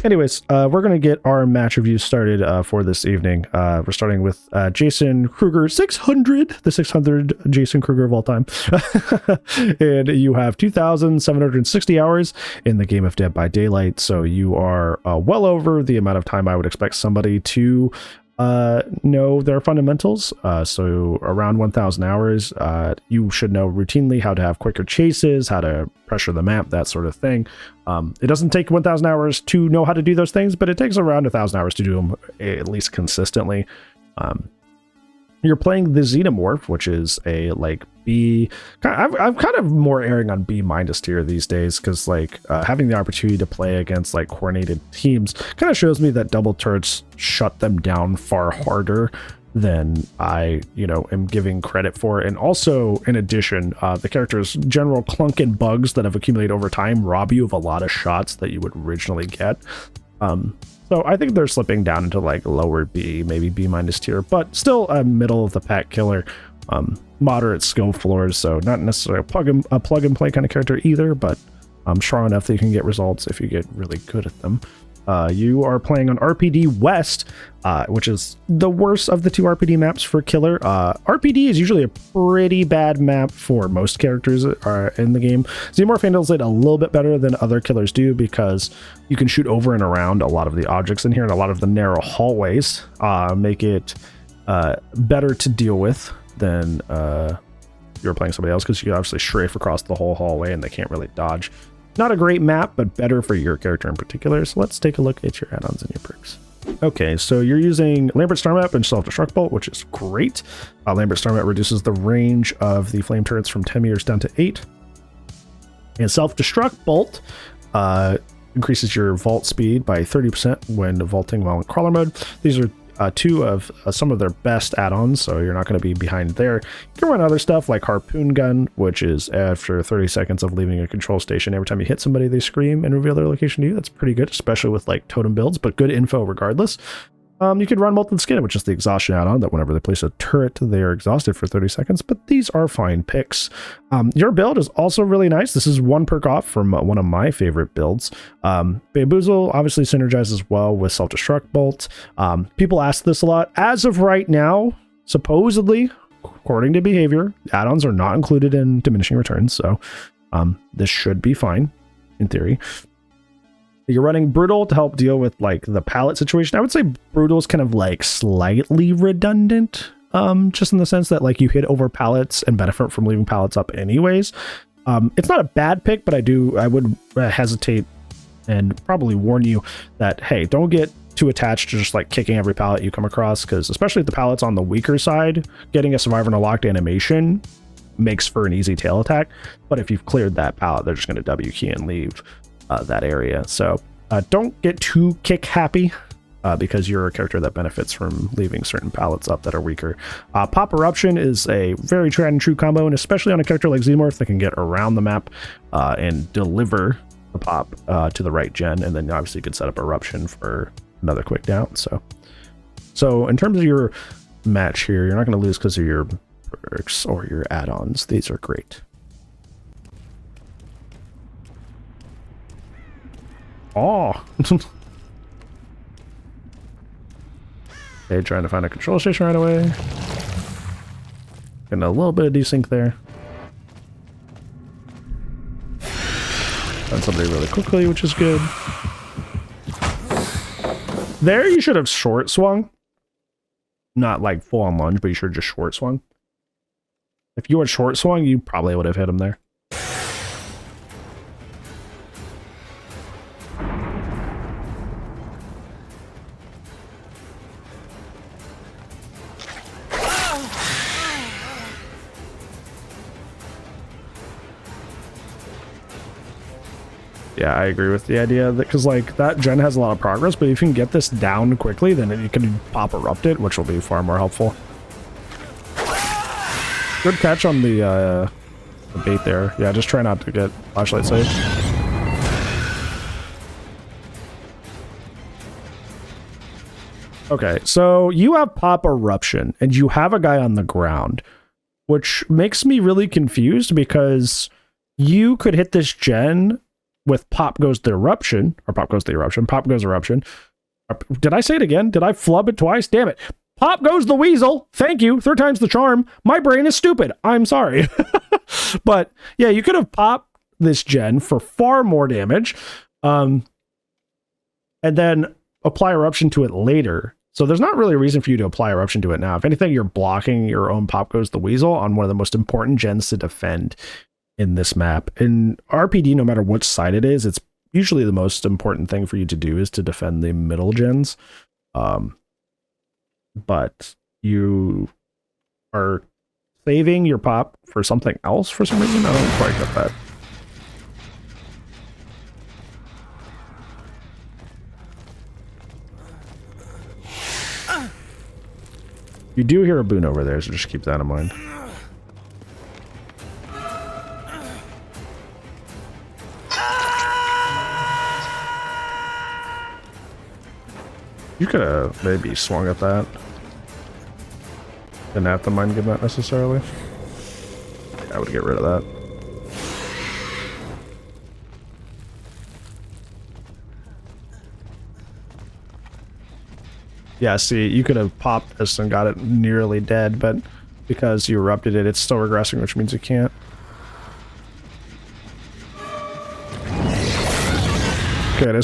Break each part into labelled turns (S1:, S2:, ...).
S1: Anyways, we're going to get our match review started for this evening. We're starting with JasonKruger600, the 600 Jason Kruger of all time. And you have 2,760 hours in the game of Dead by Daylight, so you are well over the amount of time I would expect somebody to know their fundamentals. So around 1,000 hours, you should know routinely how to have quicker chases, how to pressure the map, that sort of thing. It doesn't take 1,000 hours to know how to do those things, but it takes around 1,000 hours to do them at least consistently. You're playing the Xenomorph, which is a like B. I'm kind of more erring on B- tier these days, because like having the opportunity to play against like coordinated teams kind of shows me that double turrets shut them down far harder than I, am giving credit for. And also, in addition, the character's general clunk and bugs that have accumulated over time rob you of a lot of shots that you would originally get. So I think they're slipping down into like lower B, maybe B- tier, but still a middle of the pack killer. Moderate skill floors, so not necessarily a plug and play kind of character either, but strong enough that you can get results if you get really good at them. You are playing on RPD West, which is the worst of the two RPD maps for killer. RPD is usually a pretty bad map for most characters in the game. Xenomorph handles it a little bit better than other killers do, because you can shoot over and around a lot of the objects in here, and a lot of the narrow hallways make it better to deal with than you're playing somebody else, because you obviously strafe across the whole hallway and they can't really dodge. Not a great map, but better for your character in particular. So let's take a look at your add-ons and your perks. Okay, so you're using Lambert Star Map and Self-Destruct Bolt, which is great. Lambert Star Map reduces the range of the flame turrets from 10 meters down to 8. And Self-Destruct Bolt increases your vault speed by 30% when vaulting while in crawler mode. These are two of some of their best add-ons, so you're not going to be behind there. You can run other stuff like Harpoon Gun, which is after 30 seconds of leaving a control station, every time you hit somebody, they scream and reveal their location to you. That's pretty good, especially with like totem builds, but good info regardless. You could run Molten Skin, which is the exhaustion add-on that whenever they place a turret, they are exhausted for 30 seconds, but these are fine picks. Your build is also really nice. This is one perk off from one of my favorite builds. Bamboozle obviously synergizes well with Self-Destruct Bolt. People ask this a lot. As of right now, supposedly, according to behavior, add-ons are not included in diminishing returns, so this should be fine, in theory. You're running Brutal to help deal with like the pallet situation. I would say Brutal is kind of like slightly redundant, just in the sense that like you hit over pallets and benefit from leaving pallets up anyways. It's not a bad pick, but I would hesitate and probably warn you that, hey, don't get too attached to just like kicking every pallet you come across, because especially if the pallet's on the weaker side, getting a survivor in a locked animation makes for an easy tail attack. But if you've cleared that pallet, they're just going to W key and leave that area. So don't get too kick happy, because you're a character that benefits from leaving certain pallets up that are weaker. Pop Eruption is a very tried and true combo, and especially on a character like Xenomorph that can get around the map and deliver the pop to the right gen, and then obviously you could set up Eruption for another quick down. So in terms of your match here, you're not going to lose because of your perks or your add-ons. These are great. Oh. Okay, trying to find a control station right away. Getting a little bit of desync there. Found somebody really quickly, which is good. There, you should have short swung. Not like full on lunge, but you should have just short swung. If you had short swung, you probably would have hit him there. Yeah, I agree with the idea that, because like that gen has a lot of progress, but if you can get this down quickly, then you can pop erupt it, which will be far more helpful. Good catch on the bait there. Yeah, just try not to get flashlight safe. Okay, so you have pop eruption and you have a guy on the ground, which makes me really confused, because you could hit this gen with Pop Goes the Eruption, or Pop Goes the Eruption, Pop Goes Eruption. Did I say it again? Did I flub it twice? Damn it. Pop Goes the Weasel. Thank you. 3rd time's the charm. My brain is stupid. I'm sorry. But yeah, you could have popped this gen for far more damage. And then apply Eruption to it later. So there's not really a reason for you to apply Eruption to it now. If anything, you're blocking your own Pop Goes the Weasel on one of the most important gens to defend in this map. In RPD, no matter which side it is, it's usually the most important thing for you to do is to defend the middle gens. But you are saving your pop for something else for some reason. I don't quite get that. You do hear a boon over there, so just keep that in mind. You could have maybe swung at that. Didn't have to mind getting that necessarily. Yeah, I would get rid of that. Yeah, see, you could have popped this and got it nearly dead, but because you erupted it, it's still regressing, which means you can't. Okay, in a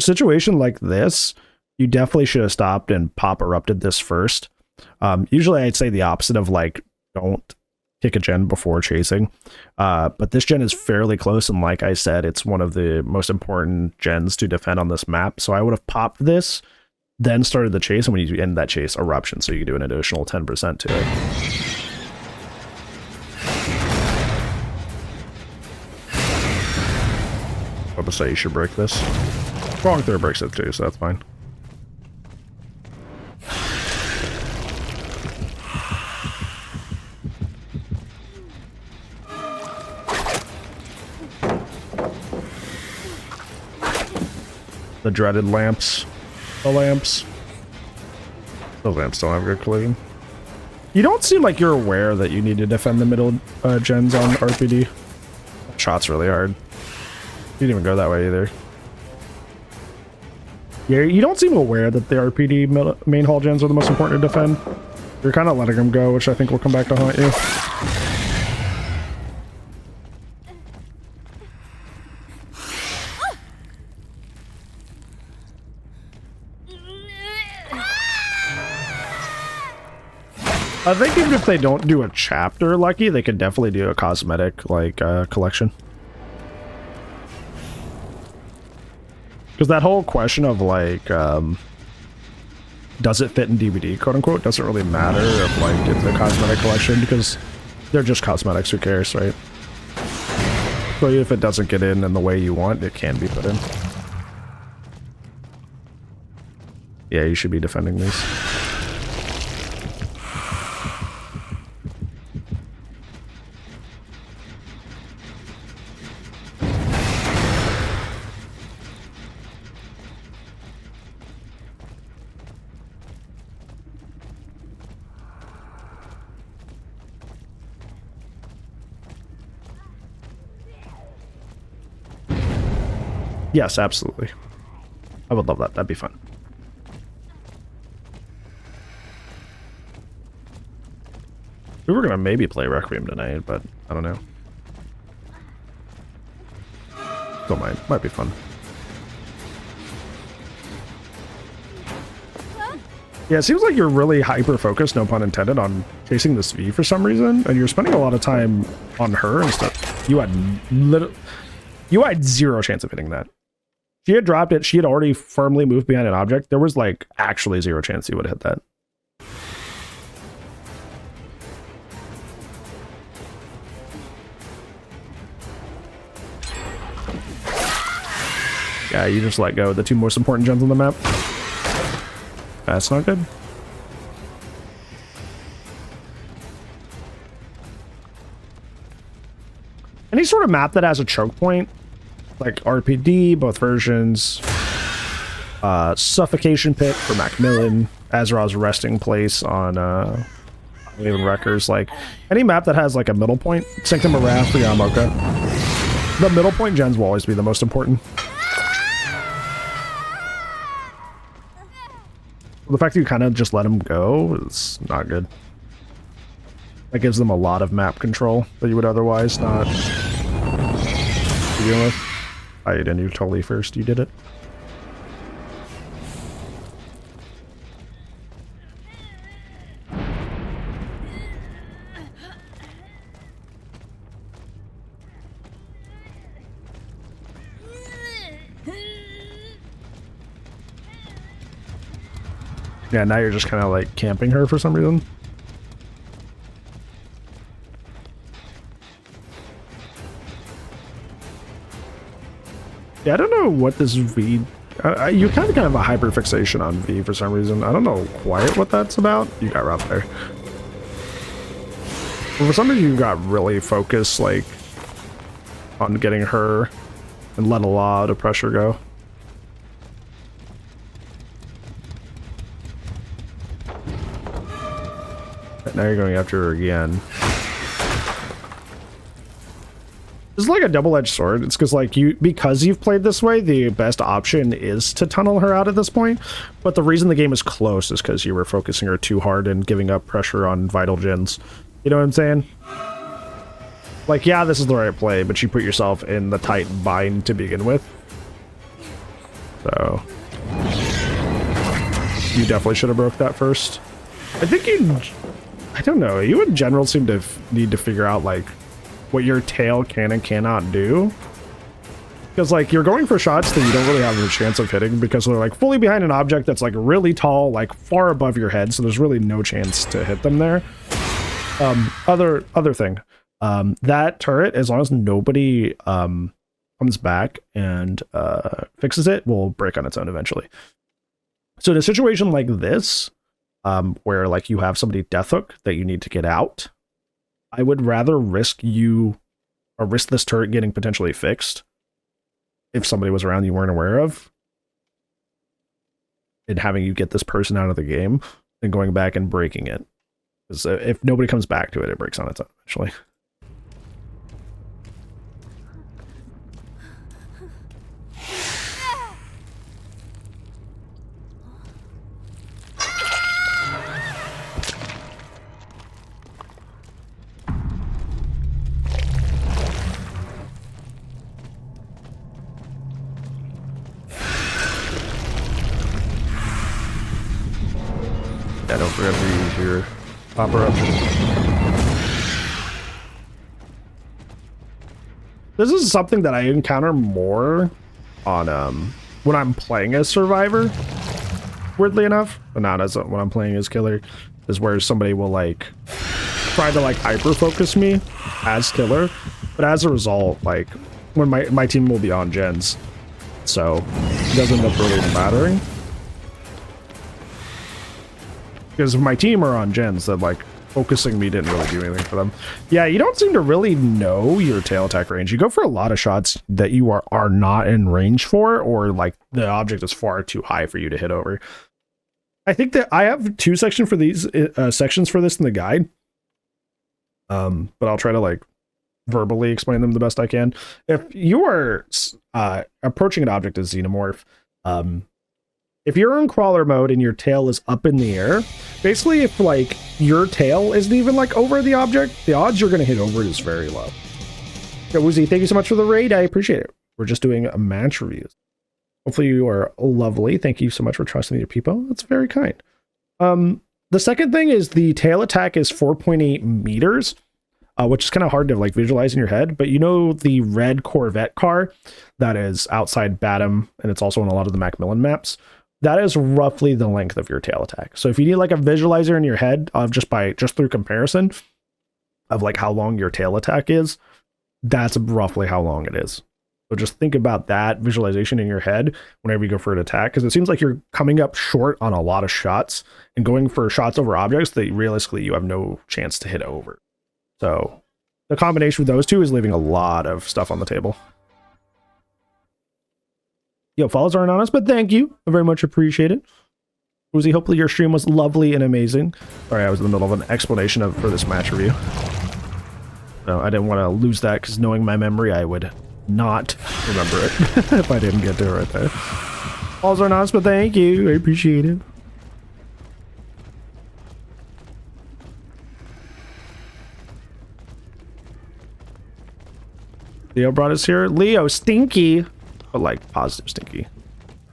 S1: situation like this, you definitely should have stopped and pop erupted this first. Usually I'd say the opposite of like, don't kick a gen before chasing. But this gen is fairly close, and like I said, it's one of the most important gens to defend on this map. So I would have popped this, then started the chase, and when you end that chase, Eruption, so you can do an additional 10% to it. I would say you should break this. Wrong third breaks it too, so that's fine. The dreaded lamps. The lamps. Those lamps don't have good collision. You don't seem like you're aware that you need to defend the middle gens on RPD. Shot's really hard. You didn't even go that way either. Yeah, you don't seem aware that the RPD main hall gens are the most important to defend. You're kind of letting them go, which I think will come back to haunt you. I think even if they don't do a chapter lucky, they could definitely do a cosmetic, like, collection. Because that whole question of, like, does it fit in DVD, quote-unquote, doesn't really matter if, like, it's a cosmetic collection, because they're just cosmetics, who cares, right? So if it doesn't get in the way you want, it can be put in. Yeah, you should be defending these. Yes, absolutely. I would love that. That'd be fun. We were gonna maybe play Requiem tonight, but I don't know. Still might be fun. Yeah, it seems like you're really hyper-focused, no pun intended, on chasing this V for some reason, and you're spending a lot of time on her and stuff. You had zero chance of hitting that. She had dropped it. She had already firmly moved behind an object. There was, like, actually zero chance you would have hit that. Yeah, you just let go of the two most important gens on the map. That's not good. Any sort of map that has a choke point, like RPD, both versions, Suffocation Pit for Macmillan, Azra's resting place on Raven Wreckers, like any map that has like a middle point, Sanctum of Wrath for Yamoka. The middle point gens will always be the most important. The fact that you kind of just let them go is not good. That gives them a lot of map control that you would otherwise not deal with. I didn't. You totally first. You did it. Yeah, now you're just kind of like camping her for some reason. Yeah, I don't know what this V... you kind of have a hyperfixation on V for some reason. I don't know quite what that's about. You got robbed there. But for some reason, you got really focused, like, on getting her and let a lot of pressure go. Now you're going after her again. This is like a double-edged sword. It's because because you've played this way, the best option is to tunnel her out at this point. But the reason the game is close is because you were focusing her too hard and giving up pressure on vital gens. You know what I'm saying? Like, yeah, this is the right play, but you put yourself in the tight bind to begin with. So you definitely should have broke that first. I think I don't know, you in general seem to need to figure out, like, what your tail can and cannot do. Because, like, you're going for shots that you don't really have a chance of hitting because they're, like, fully behind an object that's, like, really tall, like, far above your head, so there's really no chance to hit them there. Other thing. That turret, as long as nobody comes back and fixes it, will break on its own eventually. So in a situation like this, where like you have somebody death hook that you need to get out, I would rather risk this turret getting potentially fixed if somebody was around you weren't aware of, and having you get this person out of the game than going back and breaking it. Because if nobody comes back to it, it breaks on its own eventually. Yeah, don't forget to use your popper up. This is something that I encounter more on when I'm playing as Survivor, weirdly enough, but not as when I'm playing as Killer, is where somebody will like try to like hyper focus me as Killer, but as a result, like when my team will be on gens, so it doesn't end up really mattering. Because if my team are on gens, then like focusing me didn't really do anything for them. Yeah, you don't seem to really know your tail attack range. You go for a lot of shots that you are not in range for, or like the object is far too high for you to hit over. I think that I have two sections for these sections for this in the guide. But I'll try to like verbally explain them the best I can. If you are approaching an object as Xenomorph, if you're in crawler mode and your tail is up in the air, basically if like your tail isn't even like over the object, the odds you're going to hit over it is very low. So Woozy, thank you so much for the raid. I appreciate it. We're just doing a match reviews. Hopefully you are lovely. Thank you so much for trusting your people. That's very kind. The second thing is the tail attack is 4.8 meters, which is kind of hard to like visualize in your head, but you know the red Corvette car that is outside Batum, and it's also on a lot of the Macmillan maps. That is roughly the length of your tail attack. So if you need like a visualizer in your head of just through comparison of like how long your tail attack is, that's roughly how long it is. So just think about that visualization in your head whenever you go for an attack, because it seems like you're coming up short on a lot of shots and going for shots over objects that realistically you have no chance to hit over. So the combination of those two is leaving a lot of stuff on the table. Yo, follows aren't honest, but thank you. I very much appreciate it. Uzi, hopefully your stream was lovely and amazing. Sorry, I was in the middle of an explanation for this match review. No, I didn't want to lose that because knowing my memory, I would not remember it if I didn't get to it right there. Also nice, but thank you. I appreciate it. Leo brought us here. Leo, stinky. But like positive stinky.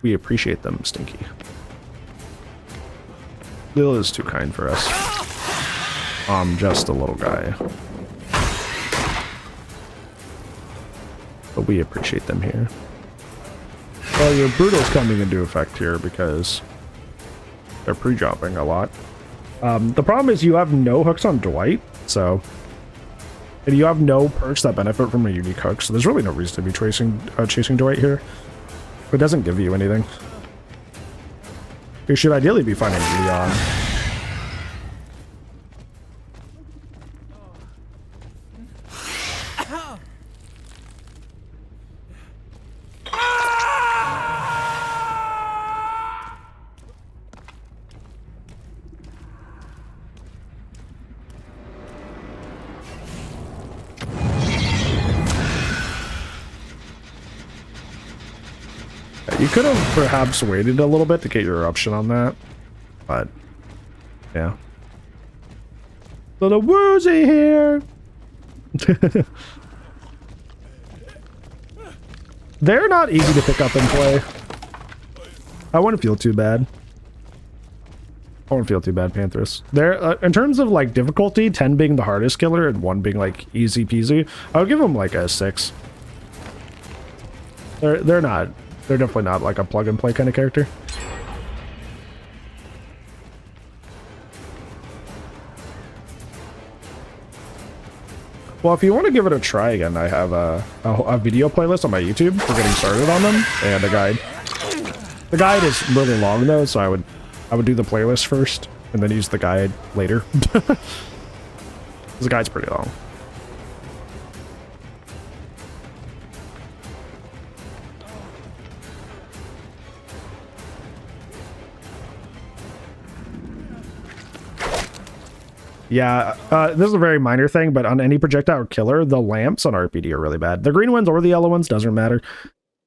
S1: We appreciate them, stinky. Leo is too kind for us. I'm just a little guy. But we appreciate them here. Well, your Brutal's coming into effect here because they're pre-dropping a lot. The problem is you have no hooks on Dwight, so... And you have no perks that benefit from a unique hook, so there's really no reason to be chasing Dwight here. It doesn't give you anything. You should ideally be finding Leon. You could have perhaps waited a little bit to get your eruption on that, but yeah. Little woozy here. They're not easy to pick up and play. I wouldn't feel too bad. I wouldn't feel too bad, Panthers. They're in terms of like difficulty, 10 being the hardest killer and 1 being like easy peasy. I would give them like a 6. They're not. They're definitely not like a plug and play kind of character. Well, if you want to give it a try again, I have a video playlist on my YouTube for getting started on them and a guide. The guide is really long though, so I would do the playlist first and then use the guide later. The guide's pretty long. Yeah, this is a very minor thing, but on any projectile killer, the lamps on RPD are really bad. The green ones or the yellow ones, doesn't matter.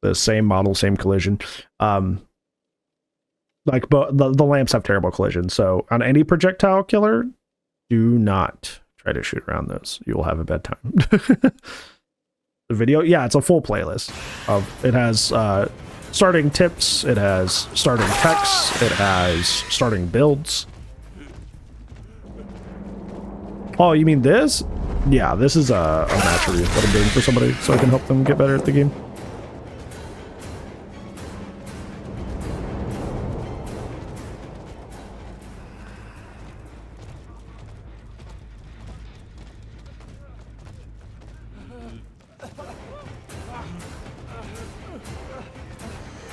S1: The same model, same collision. Like, but the lamps have terrible collision. So on any projectile killer, do not try to shoot around those. You will have a bad time. The video, yeah, it's a full playlist. It has starting tips, it has starting texts, it has starting builds. Oh, you mean this? Yeah, this is a match review that I'm doing for somebody so I can help them get better at the game.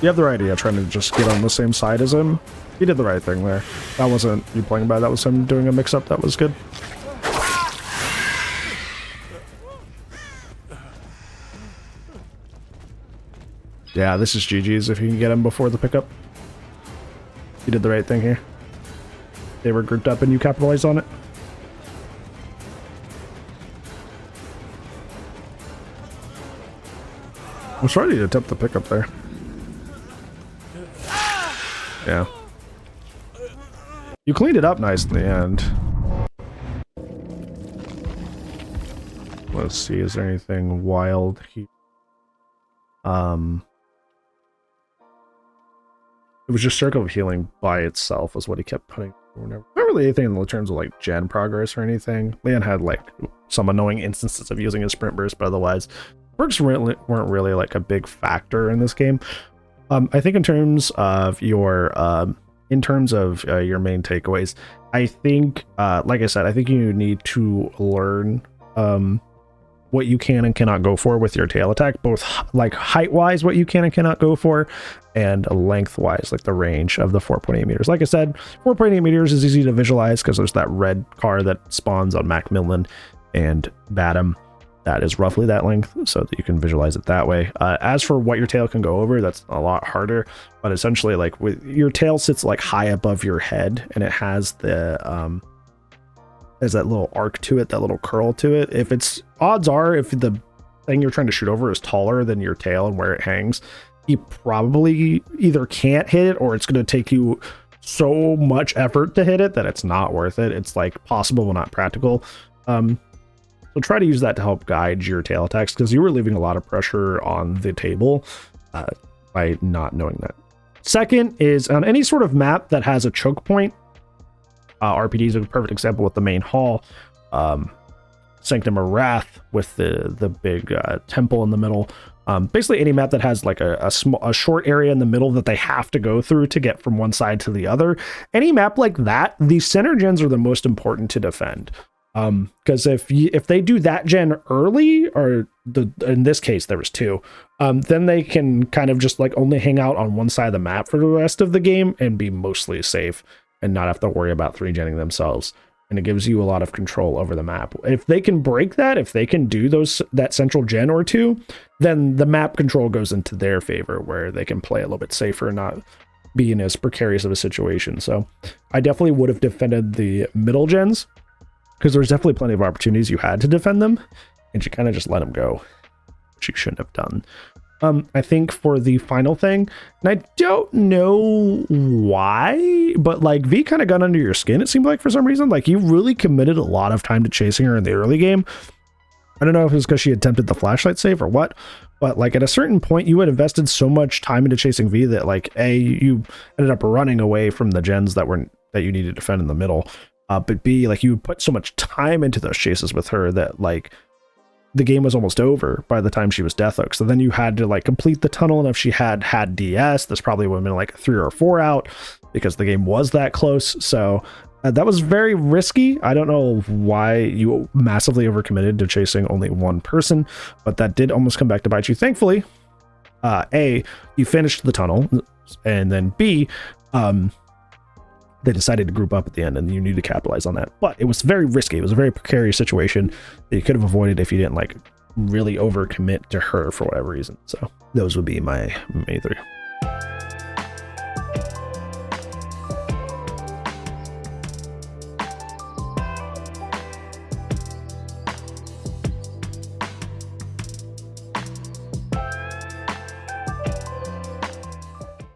S1: You have the right idea, trying to just get on the same side as him. You did the right thing there. That wasn't you playing bad, that was him doing a mix-up. That was good. Yeah, this is GG's if you can get him before the pickup. You did the right thing here. They were grouped up and you capitalized on it. I was ready to attempt the pickup there. Yeah. You cleaned it up nice in the end. Let's see, is there anything wild here? It was just Circle of Healing by itself was what he kept putting. Not really anything in terms of like gen progress or anything. Leon had like some annoying instances of using his sprint burst, but otherwise perks weren't really like a big factor in this game. I think in terms of your main takeaways, I think like I said, I think you need to learn what you can and cannot go for with your tail attack, both like height wise what you can and cannot go for, and length wise, like the range of the 4.8 meters. Like I said, 4.8 meters is easy to visualize because there's that red car that spawns on Macmillan and Batum. That is roughly that length, so that you can visualize it that way. As for what your tail can go over, that's a lot harder, but essentially like with your tail sits like high above your head and it has the there's that little arc to it, that little curl to it. If it's odds are if the thing you're trying to shoot over is taller than your tail and where it hangs, you probably either can't hit it or it's going to take you so much effort to hit it that it's not worth it. It's like possible but not practical. So try to use that to help guide your tail attacks, because you were leaving a lot of pressure on the table by not knowing that. Second is on any sort of map that has a choke point. RPD is a perfect example with the main hall. Sanctum of Wrath with the big temple in the middle. Basically any map that has like a short area in the middle that they have to go through to get from one side to the other. Any map like that, the center gens are the most important to defend. Because if they do that gen early, or in this case there was 2, then they can kind of just like only hang out on one side of the map for the rest of the game and be mostly safe and not have to worry about 3-genning themselves. And it gives you a lot of control over the map. If they can break that, if they can do that central gen or 2, then the map control goes into their favor, where they can play a little bit safer and not be in as precarious of a situation. So I definitely would have defended the middle gens, because there's definitely plenty of opportunities you had to defend them, and you kind of just let them go, which you shouldn't have done. I think for the final thing, and I don't know why, but like V kind of got under your skin, it seemed like, for some reason. Like, you really committed a lot of time to chasing her in the early game. I don't know if it was because she attempted the flashlight save or what, but like at a certain point you had invested so much time into chasing V that like you ended up running away from the gens that you needed to defend in the middle. But B, like, you put so much time into those chases with her that like the game was almost over by the time she was death hooked. So then you had to like complete the tunnel, and if she had DS, this probably would have been like 3 or 4 out, because the game was that close. So that was very risky. I don't know why you massively overcommitted to chasing only one person, but that did almost come back to bite you. Thankfully, A, you finished the tunnel, and then B, they decided to group up at the end, and you need to capitalize on that. But it was very risky. It was a very precarious situation that you could have avoided if you didn't like really overcommit to her for whatever reason. So those would be my 3.